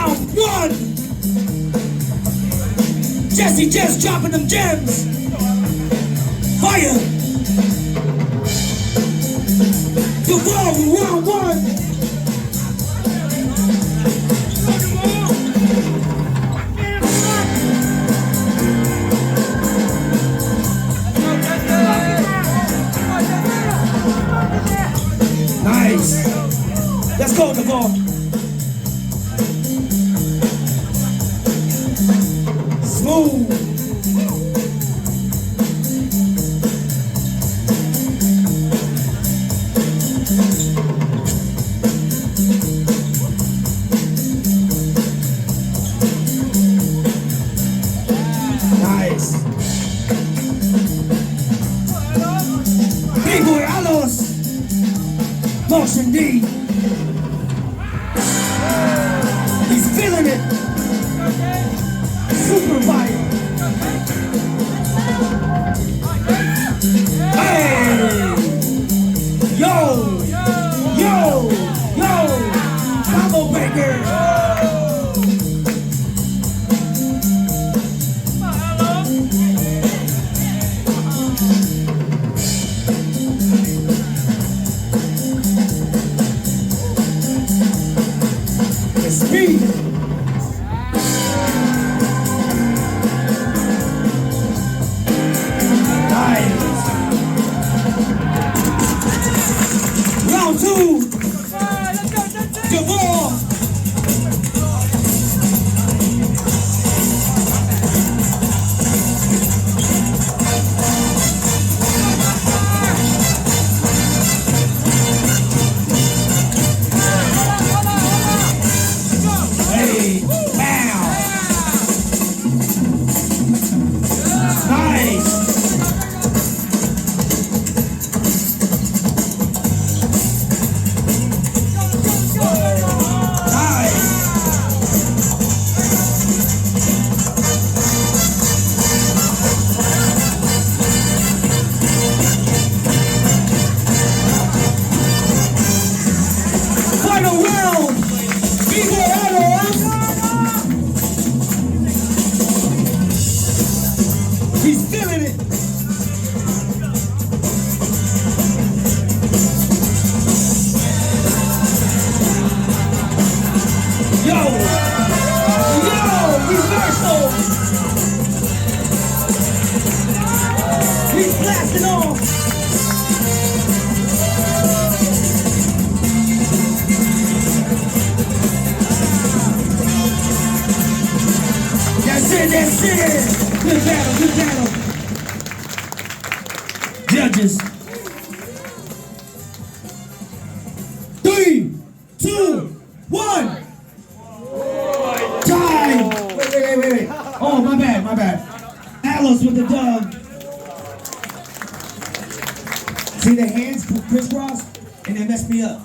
Round one. Jess dropping them gems. Fire. The wall, round one. Nice. Let's go, the ball. Smooth. Nice. Bboy, Alloz. Motion D. He's feeling it. Super fire. Hey! Yo! Combo breaker! The speed! Round two. The ball. Hey, wow. Nice. Final round. Bboy Alloz. He's feeling it. Yo, reversal. He's blasting off. That's it. Good battle. Judges. 3, 2, 1. Time. Wait. Oh, my bad. Alloz with the dub. See the hands crisscross and they messed me up.